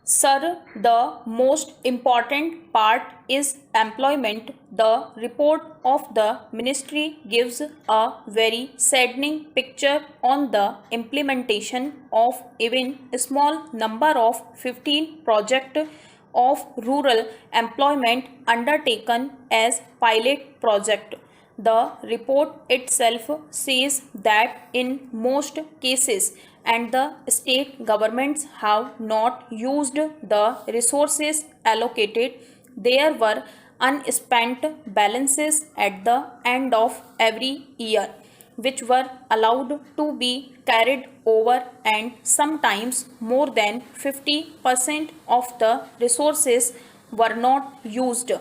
Sir, the most important part is employment. The report of the ministry gives a very saddening picture on the implementation of even a small number of 15 projects of rural employment undertaken as pilot project. The report itself says that in most cases and the state governments have not used the resources allocated, there were unspent balances at the end of every year, which were allowed to be carried over, and sometimes more than 50% of the resources were not used.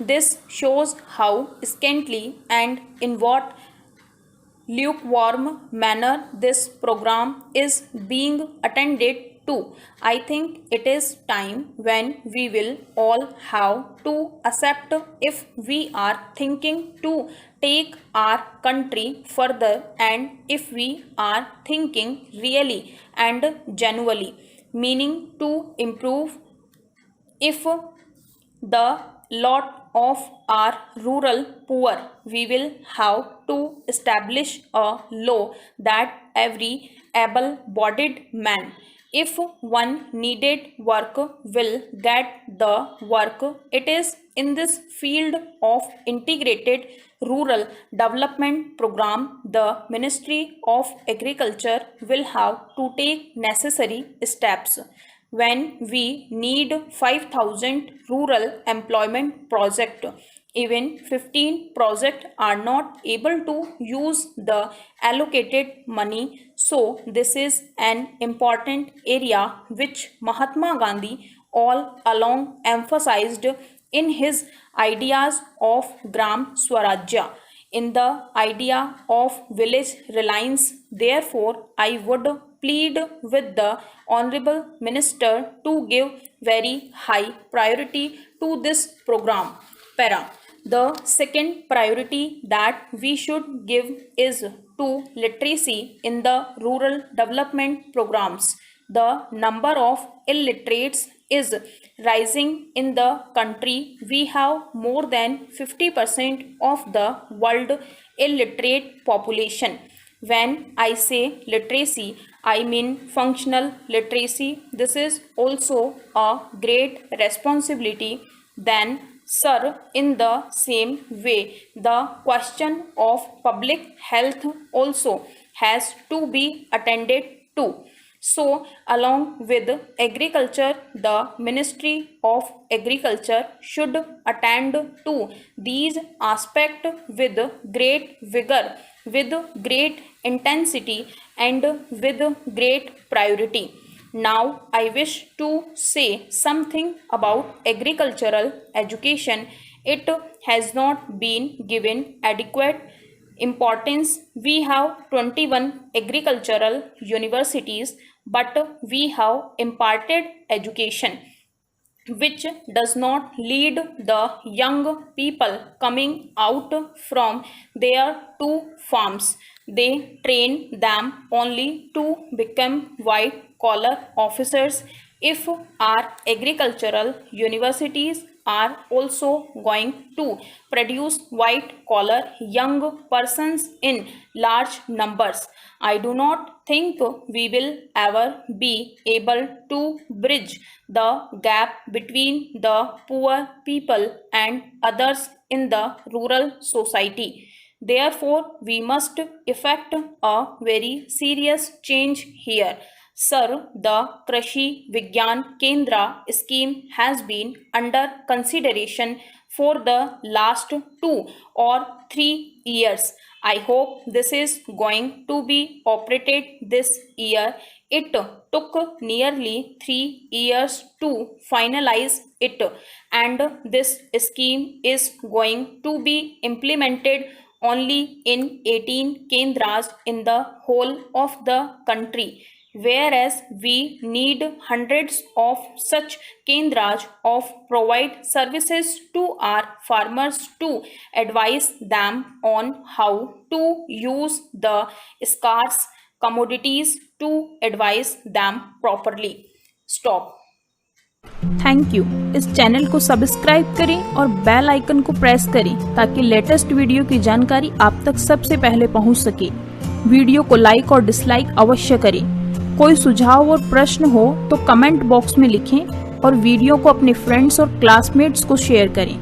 This shows how scantily and in what lukewarm manner this program is being attended to. I think it is time when we will all have to accept if we are thinking to take our country further and if we are thinking really and genuinely meaning to improve if the lot of our rural poor, we will have to establish a law that every able-bodied man, if one needed work, will get the work. It is in this field of integrated rural development program the Ministry of Agriculture will have to take necessary steps. When we need 5,000 rural employment project, even 15 projects are not able to use the allocated money. So this is an important area which Mahatma Gandhi all along emphasized in his ideas of Gram Swarajya, in the idea of village reliance. Therefore, I would plead with the Honorable Minister to give very high priority to this program. Para. The second priority that we should give is to literacy in the rural development programs. The number of illiterates is rising in the country. We have more than 50% of the world illiterate population. When I say literacy, I mean functional literacy. This is also a great responsibility. Then, sir, in the same way, the question of public health also has to be attended to. So, along with agriculture, the Ministry of Agriculture should attend to these aspects with great vigor, with great intensity, and with great priority. Now, I wish to say something about agricultural education. It has not been given adequate importance. We have 21 agricultural universities, but we have imparted education which does not lead the young people coming out from there to farms. They train them only to become white collar officers. If our agricultural universities are also going to produce white collar young persons in large numbers, I do not think we will ever be able to bridge the gap between the poor people and others in the rural society. Therefore, we must effect a very serious change here. Sir, the Krishi Vigyan Kendra scheme has been under consideration for the last 2 or 3 years. I hope this is going to be operated this year. It took nearly 3 years to finalize it, and this scheme is going to be implemented only in 18 kendras in the whole of the country, whereas we need hundreds of such kendras of provide services to our farmers to advise them on how to use the scarce commodities, to advise them properly. stop. Thank you. इस channel को subscribe करें और bell icon को press करें ताकि latest video की जानकारी आप तक सबसे पहले पहुंच सके। वीडियो को लाइक और डिसलाइक अवश्य करें। कोई सुझाव और प्रश्न हो तो कमेंट बॉक्स में लिखें और वीडियो को अपने फ्रेंड्स और क्लासमेट्स को शेयर करें।